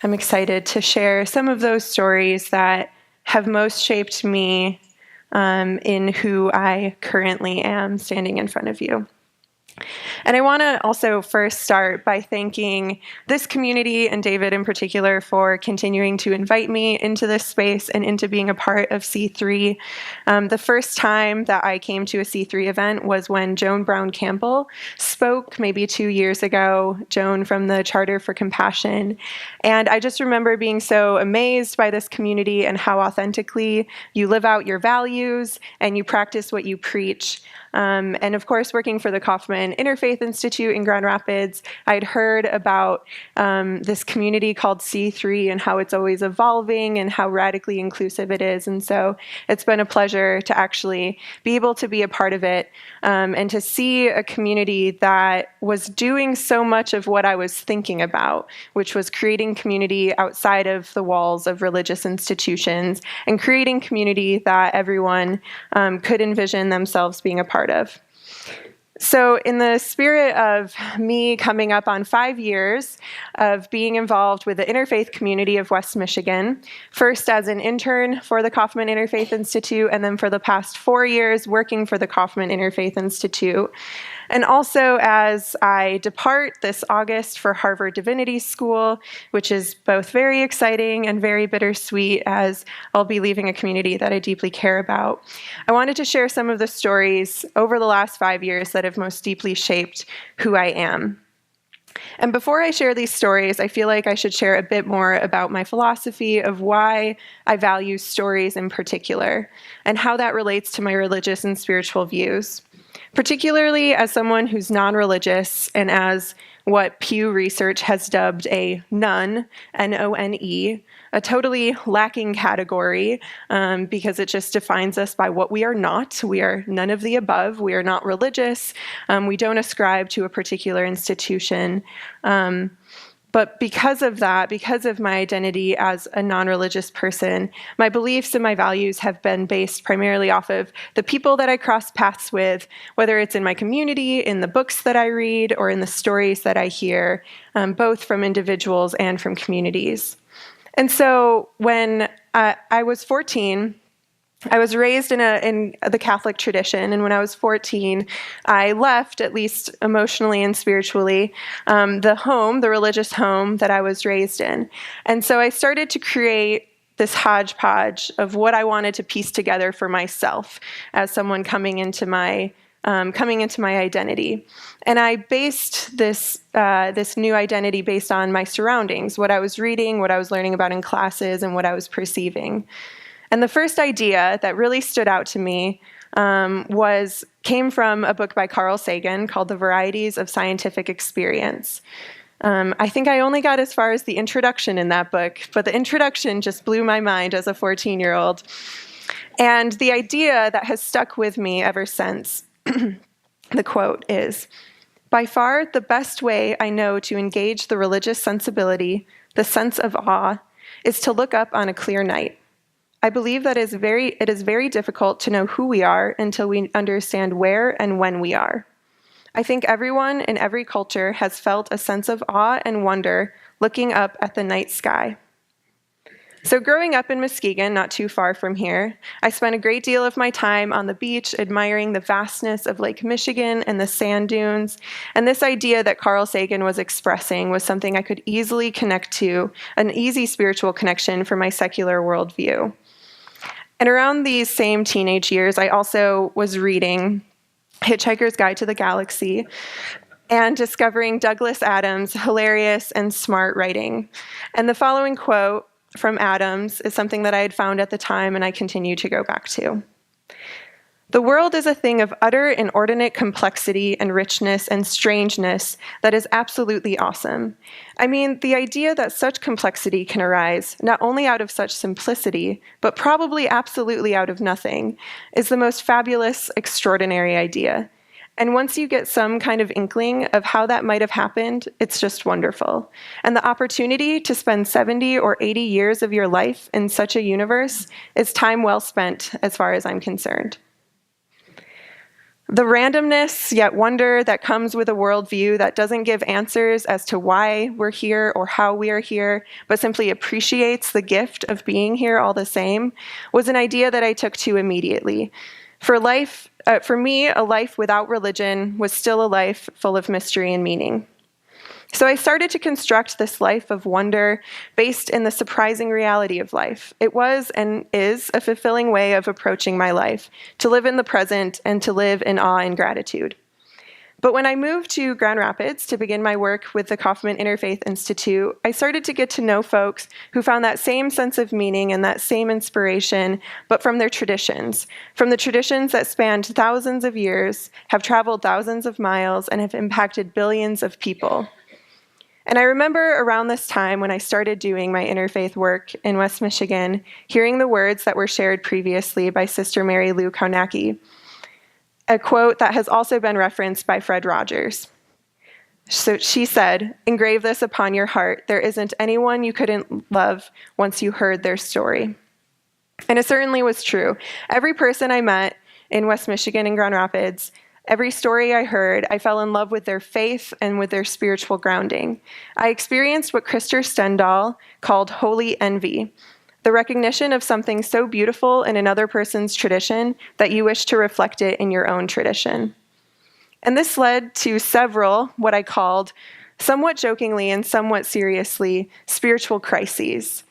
I'm excited to share some of those stories that have most shaped me in who I currently am standing in front of you. And I want to also first start by thanking this community and David in particular for continuing to invite me into this space and into being a part of C3. The first time that I came to a C3 event was when Joan Brown Campbell spoke maybe 2 years ago, Joan from the Charter for Compassion. And I just remember being so amazed by this community and how authentically you live out your values and you practice what you preach. And of course, working for the Kaufman Interfaith Institute in Grand Rapids, I'd heard about this community called C3 and how it's always evolving and how radically inclusive it is. And so it's been a pleasure to actually be able to be a part of it and to see a community that was doing so much of what I was thinking about, which was creating community outside of the walls of religious institutions and creating community that everyone could envision themselves being a part of. So in the spirit of me coming up on 5 years of being involved with the interfaith community of West Michigan, first as an intern for the Kaufman Interfaith Institute, and then for the past 4 years working for the Kaufman Interfaith Institute, and also as I depart this August for Harvard Divinity School, which is both very exciting and very bittersweet as I'll be leaving a community that I deeply care about. I wanted to share some of the stories over the last 5 years that have most deeply shaped who I am. And before I share these stories, I feel like I should share a bit more about my philosophy of why I value stories in particular, and how that relates to my religious and spiritual views. Particularly as someone who's non-religious and as what Pew Research has dubbed a none, N-O-N-E, a totally lacking category because it just defines us by what we are not. We are none of the above. We are not religious. We don't ascribe to a particular institution. But because of that, because of my identity as a non-religious person, my beliefs and my values have been based primarily off of the people that I cross paths with, whether it's in my community, in the books that I read, or in the stories that I hear, both from individuals and from communities. And so when I was 14, I was raised in the Catholic tradition, and when I was 14, I left, at least emotionally and spiritually, the religious home that I was raised in. And so I started to create this hodgepodge of what I wanted to piece together for myself as someone coming into my identity. And I based this new identity based on my surroundings, what I was reading, what I was learning about in classes, and what I was perceiving. And the first idea that really stood out to me came from a book by Carl Sagan called The Varieties of Scientific Experience. I think I only got as far as the introduction in that book, but the introduction just blew my mind as a 14-year-old. And the idea that has stuck with me ever since, the quote is, "By far the best way I know to engage the religious sensibility, the sense of awe, is to look up on a clear night. I believe that it is very difficult to know who we are until we understand where and when we are. I think everyone in every culture has felt a sense of awe and wonder looking up at the night sky." So growing up in Muskegon, not too far from here, I spent a great deal of my time on the beach admiring the vastness of Lake Michigan and the sand dunes. And this idea that Carl Sagan was expressing was something I could easily connect to, an easy spiritual connection for my secular worldview. And around these same teenage years, I also was reading Hitchhiker's Guide to the Galaxy and discovering Douglas Adams' hilarious and smart writing. And the following quote from Adams is something that I had found at the time and I continue to go back to. "The world is a thing of utter inordinate complexity and richness and strangeness that is absolutely awesome. I mean, the idea that such complexity can arise, not only out of such simplicity, but probably absolutely out of nothing, is the most fabulous, extraordinary idea. And once you get some kind of inkling of how that might have happened, it's just wonderful. And the opportunity to spend 70 or 80 years of your life in such a universe is time well spent as far as I'm concerned." The randomness, yet wonder that comes with a worldview that doesn't give answers as to why we're here or how we are here, but simply appreciates the gift of being here all the same, was an idea that I took to immediately. For me, a life without religion was still a life full of mystery and meaning. So I started to construct this life of wonder based in the surprising reality of life. It was and is a fulfilling way of approaching my life, to live in the present and to live in awe and gratitude. But when I moved to Grand Rapids to begin my work with the Kaufman Interfaith Institute, I started to get to know folks who found that same sense of meaning and that same inspiration, but from their traditions, from the traditions that spanned thousands of years, have traveled thousands of miles, and have impacted billions of people. And I remember around this time when I started doing my interfaith work in West Michigan, hearing the words that were shared previously by Sister Mary Lou Kaunacki, a quote that has also been referenced by Fred Rogers. So she said, "Engrave this upon your heart. There isn't anyone you couldn't love once you heard their story." And it certainly was true. Every person I met in West Michigan and Grand Rapids, every story I heard, I fell in love with their faith and with their spiritual grounding. I experienced what Krister Stendahl called holy envy, the recognition of something so beautiful in another person's tradition that you wish to reflect it in your own tradition. And this led to several, what I called, somewhat jokingly and somewhat seriously, spiritual crises.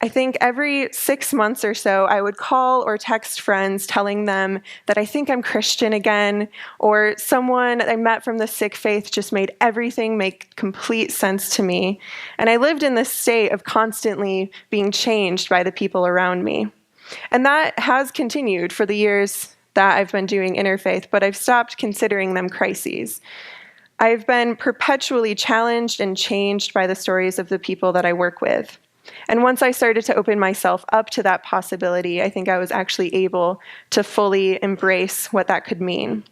I think every 6 months or so, I would call or text friends telling them that I think I'm Christian again, or someone I met from the Sikh faith just made everything make complete sense to me. And I lived in this state of constantly being changed by the people around me. And that has continued for the years that I've been doing interfaith, but I've stopped considering them crises. I've been perpetually challenged and changed by the stories of the people that I work with. And once I started to open myself up to that possibility, I think I was actually able to fully embrace what that could mean.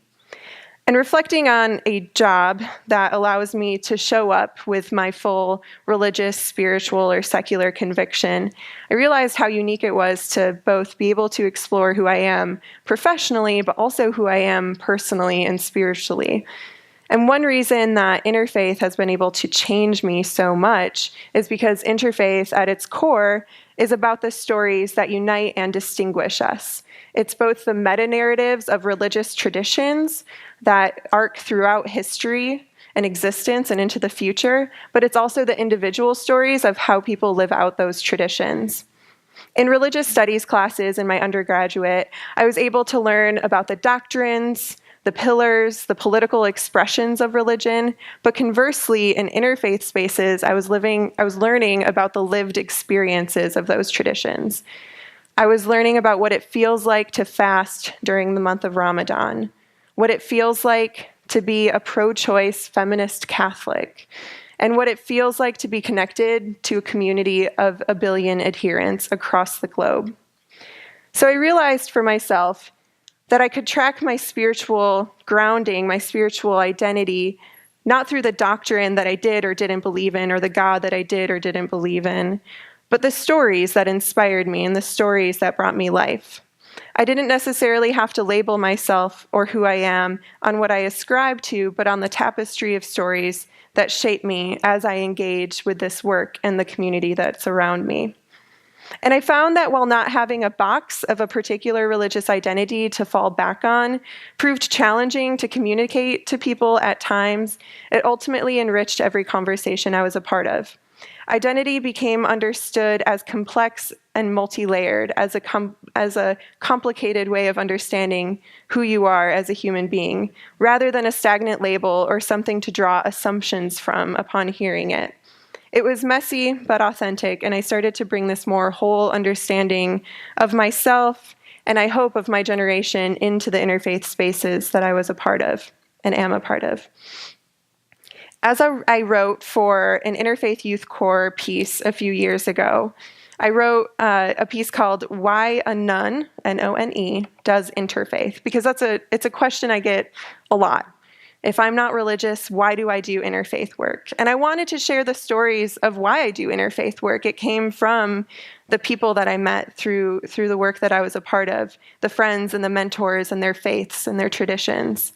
And reflecting on a job that allows me to show up with my full religious, spiritual, or secular conviction, I realized how unique it was to both be able to explore who I am professionally, but also who I am personally and spiritually. And one reason that interfaith has been able to change me so much is because interfaith at its core is about the stories that unite and distinguish us. It's both the meta-narratives of religious traditions that arc throughout history and existence and into the future, but it's also the individual stories of how people live out those traditions. In religious studies classes in my undergraduate, I was able to learn about the doctrines, the pillars, the political expressions of religion, but conversely, in interfaith spaces, I was learning about the lived experiences of those traditions. I was learning about what it feels like to fast during the month of Ramadan, what it feels like to be a pro-choice feminist Catholic, and what it feels like to be connected to a community of 1 billion adherents across the globe. So I realized for myself that I could track my spiritual grounding, my spiritual identity, not through the doctrine that I did or didn't believe in, or the God that I did or didn't believe in, but the stories that inspired me and the stories that brought me life. I didn't necessarily have to label myself or who I am on what I ascribe to, but on the tapestry of stories that shape me as I engage with this work and the community that's around me. And I found that while not having a box of a particular religious identity to fall back on proved challenging to communicate to people at times, it ultimately enriched every conversation I was a part of. Identity became understood as complex and multi-layered, as a complicated way of understanding who you are as a human being, rather than a stagnant label or something to draw assumptions from upon hearing it. It was messy but authentic, and I started to bring this more whole understanding of myself, and I hope of my generation, into the interfaith spaces that I was a part of and am a part of. As I wrote for an Interfaith Youth Corps piece a few years ago, I wrote a piece called "Why a Nun, N-O-N-E, Does Interfaith?" Because it's a question I get a lot. If I'm not religious, why do I do interfaith work? And I wanted to share the stories of why I do interfaith work. It came from the people that I met through the work that I was a part of, the friends and the mentors and their faiths and their traditions.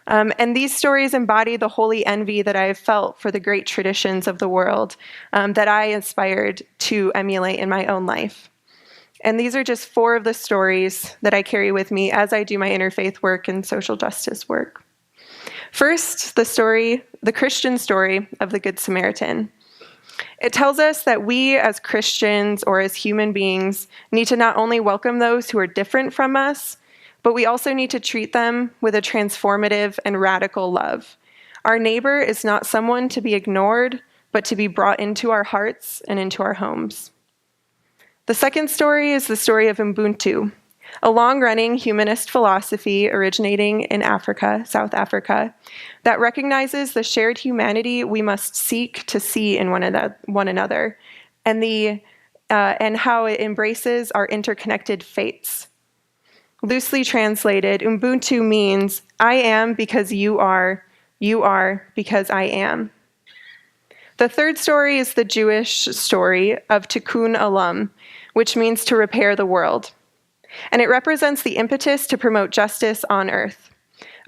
And these stories embody the holy envy that I have felt for the great traditions of the world that I aspired to emulate in my own life. And these are just 4 of the stories that I carry with me as I do my interfaith work and social justice work. First, the Christian story of the Good Samaritan. It tells us that we as Christians or as human beings need to not only welcome those who are different from us, but we also need to treat them with a transformative and radical love. Our neighbor is not someone to be ignored, but to be brought into our hearts and into our homes. The second story is the story of Ubuntu, a long-running humanist philosophy originating in Africa, South Africa, that recognizes the shared humanity we must seek to see in one another, and how it embraces our interconnected fates. Loosely translated, Ubuntu means, I am because you are because I am. The third story is the Jewish story of Tikkun Olam, which means to repair the world. And it represents the impetus to promote justice on earth.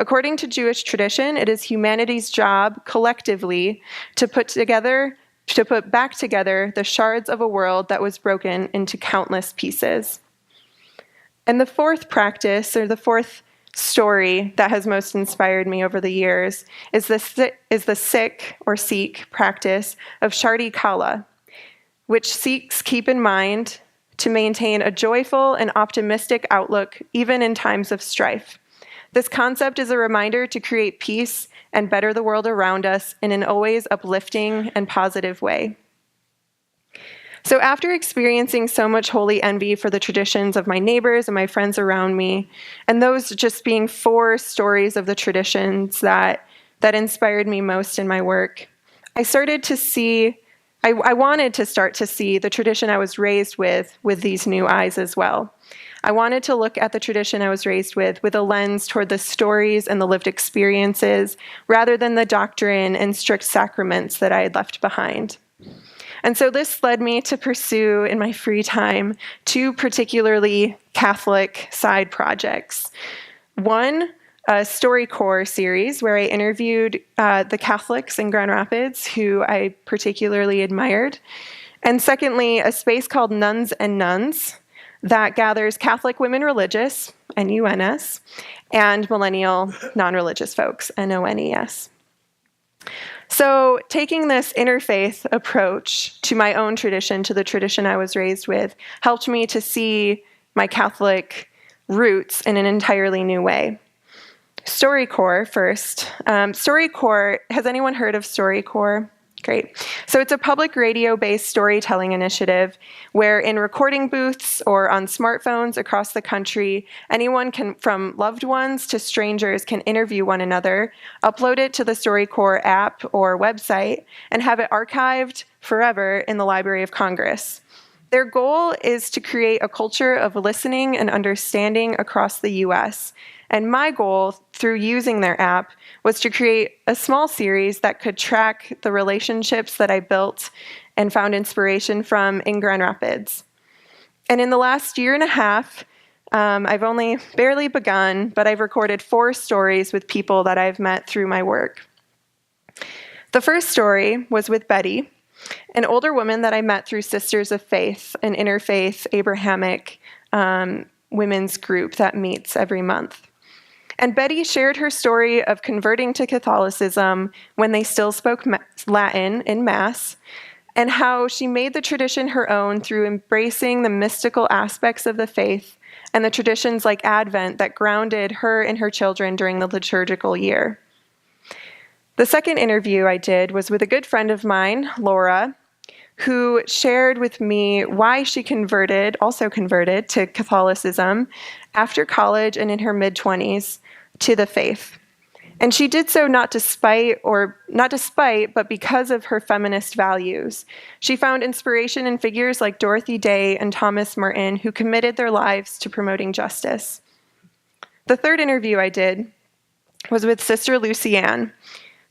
According to Jewish tradition, it is humanity's job collectively to put back together the shards of a world that was broken into countless pieces. And the fourth practice, or the fourth story that has most inspired me over the years, is the Sikh practice of Shardi Kala, which Sikhs keep in mind to maintain a joyful and optimistic outlook even in times of strife. This concept is a reminder to create peace and better the world around us in an always uplifting and positive way. So after experiencing so much holy envy for the traditions of my neighbors and my friends around me, and those just being 4 stories of the traditions that inspired me most in my work, I wanted to start to see the tradition I was raised with these new eyes as well. I wanted to look at the tradition I was raised with a lens toward the stories and the lived experiences, rather than the doctrine and strict sacraments that I had left behind. And so this led me to pursue, in my free time, 2 particularly Catholic side projects. One, a StoryCorps series where I interviewed the Catholics in Grand Rapids who I particularly admired. And secondly, a space called Nuns and Nuns that gathers Catholic women religious, NUNS, and millennial non-religious folks, NONES. So taking this interfaith approach to my own tradition, to the tradition I was raised with, helped me to see my Catholic roots in an entirely new way. StoryCorps first. StoryCorps, has anyone heard of StoryCorps? Great. So it's a public radio-based storytelling initiative where in recording booths or on smartphones across the country, anyone can, from loved ones to strangers, can interview one another, upload it to the StoryCorps app or website, and have it archived forever in the Library of Congress. Their goal is to create a culture of listening and understanding across the U.S., and my goal through using their app was to create a small series that could track the relationships that I built and found inspiration from in Grand Rapids. And in the last year and a half, I've only barely begun, but I've recorded 4 stories with people that I've met through my work. The first story was with Betty, an older woman that I met through Sisters of Faith, an interfaith Abrahamic women's group that meets every month. And Betty shared her story of converting to Catholicism when they still spoke Latin in Mass, and how she made the tradition her own through embracing the mystical aspects of the faith and the traditions like Advent that grounded her and her children during the liturgical year. The second interview I did was with a good friend of mine, Laura, who shared with me why she also converted to Catholicism after college and in her mid-20s to the faith. And she did so not despite, but because of her feminist values. She found inspiration in figures like Dorothy Day and Thomas Merton, who committed their lives to promoting justice. The third interview I did was with Sister Lucy Ann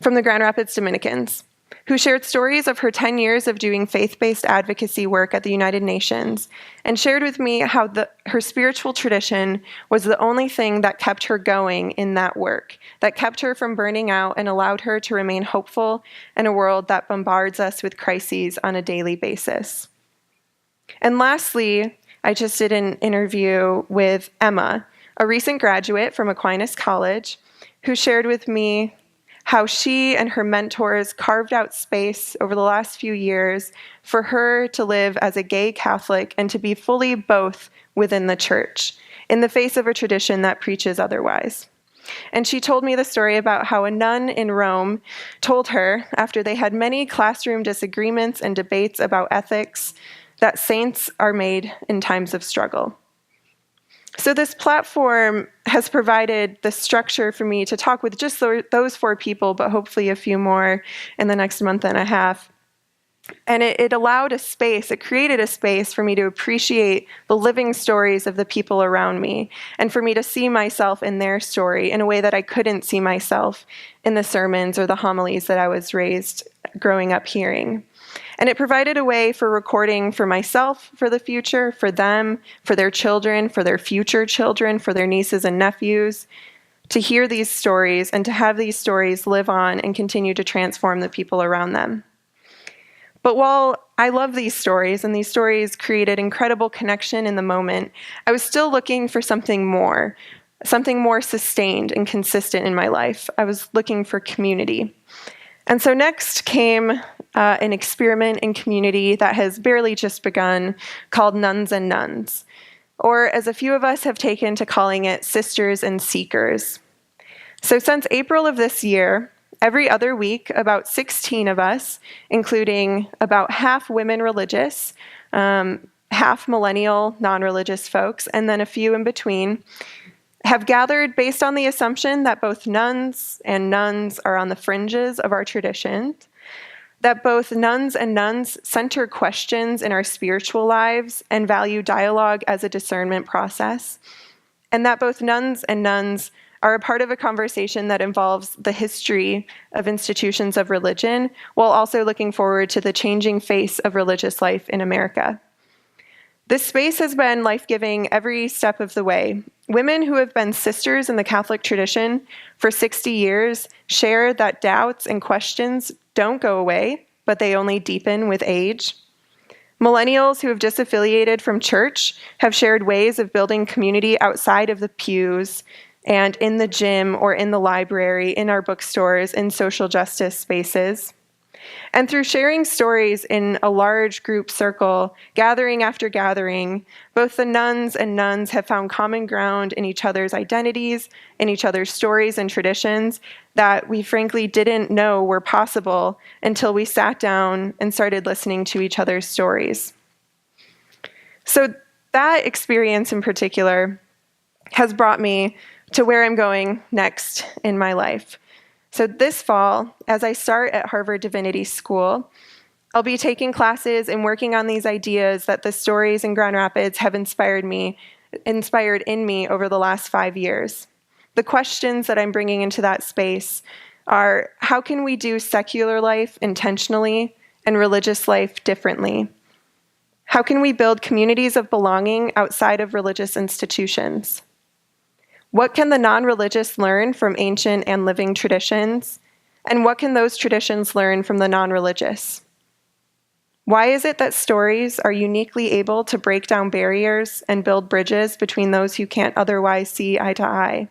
from the Grand Rapids Dominicans, who shared stories of her 10 years of doing faith-based advocacy work at the United Nations, and shared with me how her spiritual tradition was the only thing that kept her going in that work, that kept her from burning out and allowed her to remain hopeful in a world that bombards us with crises on a daily basis. And lastly, I just did an interview with Emma, a recent graduate from Aquinas College, who shared with me how she and her mentors carved out space over the last few years for her to live as a gay Catholic and to be fully both within the church, in the face of a tradition that preaches otherwise. And she told me the story about how a nun in Rome told her, after they had many classroom disagreements and debates about ethics, that saints are made in times of struggle. So this platform has provided the structure for me to talk with just those 4 people, but hopefully a few more in the next month and a half. And it allowed a space, it created a space for me to appreciate the living stories of the people around me, and for me to see myself in their story in a way that I couldn't see myself in the sermons or the homilies that I was raised growing up hearing. And it provided a way for recording for myself, for the future, for them, for their children, for their future children, for their nieces and nephews, to hear these stories and to have these stories live on and continue to transform the people around them. But while I love these stories, and these stories created incredible connection in the moment, I was still looking for something more sustained and consistent in my life. I was looking for community. And so next came an experiment in community that has barely just begun, called Nuns and Nuns, or as a few of us have taken to calling it, Sisters and Seekers. So since April of this year, every other week, about 16 of us, including about half women religious, half millennial non-religious folks, and then a few in between, have gathered based on the assumption that both nuns and nuns are on the fringes of our tradition, that both nuns and nuns center questions in our spiritual lives and value dialogue as a discernment process, and that both nuns and nuns are a part of a conversation that involves the history of institutions of religion, while also looking forward to the changing face of religious life in America. This space has been life-giving every step of the way. Women who have been sisters in the Catholic tradition for 60 years share that doubts and questions don't go away, but they only deepen with age. Millennials who have disaffiliated from church have shared ways of building community outside of the pews and in the gym or in the library, in our bookstores, in social justice spaces. And through sharing stories in a large group circle, gathering after gathering, both the nuns and nuns have found common ground in each other's identities, in each other's stories and traditions that we frankly didn't know were possible until we sat down and started listening to each other's stories. So that experience in particular has brought me to where I'm going next in my life. So this fall, as I start at Harvard Divinity School, I'll be taking classes and working on these ideas that the stories in Grand Rapids have inspired in me over the last 5 years. The questions that I'm bringing into that space are, how can we do secular life intentionally and religious life differently? How can we build communities of belonging outside of religious institutions? What can the non-religious learn from ancient and living traditions? And what can those traditions learn from the non-religious? Why is it that stories are uniquely able to break down barriers and build bridges between those who can't otherwise see eye to eye?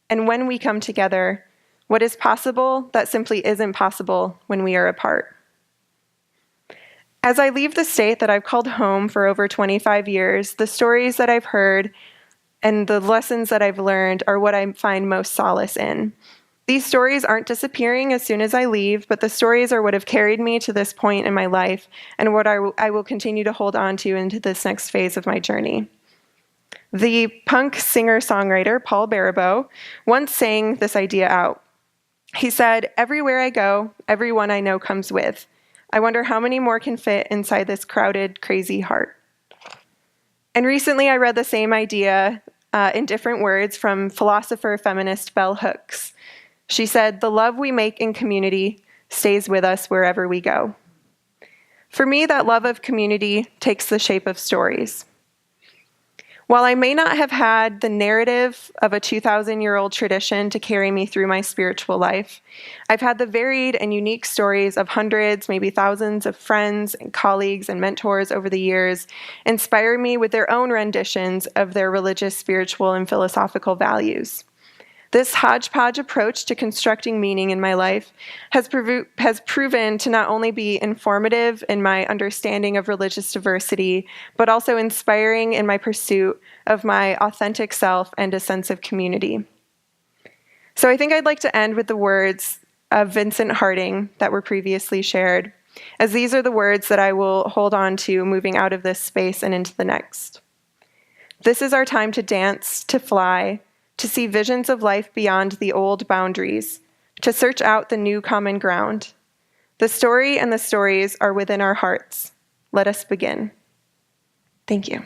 And when we come together, what is possible that simply isn't possible when we are apart? As I leave the state that I've called home for over 25 years, the stories that I've heard and the lessons that I've learned are what I find most solace in. These stories aren't disappearing as soon as I leave, but the stories are what have carried me to this point in my life and what I will continue to hold on to into this next phase of my journey. The punk singer-songwriter Paul Barabeau once sang this idea out. He said, "Everywhere I go, everyone I know comes with. I wonder how many more can fit inside this crowded, crazy heart." And recently I read the same idea in different words from philosopher feminist Bell Hooks. She said, "The love we make in community stays with us wherever we go." For me, that love of community takes the shape of stories. While I may not have had the narrative of a 2,000-year-old tradition to carry me through my spiritual life, I've had the varied and unique stories of hundreds, maybe thousands of friends and colleagues and mentors over the years inspire me with their own renditions of their religious, spiritual, and philosophical values. This hodgepodge approach to constructing meaning in my life has proven to not only be informative in my understanding of religious diversity, but also inspiring in my pursuit of my authentic self and a sense of community. So I think I'd like to end with the words of Vincent Harding that were previously shared, as these are the words that I will hold on to moving out of this space and into the next. "This is our time to dance, to fly, to see visions of life beyond the old boundaries, to search out the new common ground. The story and the stories are within our hearts. Let us begin." Thank you.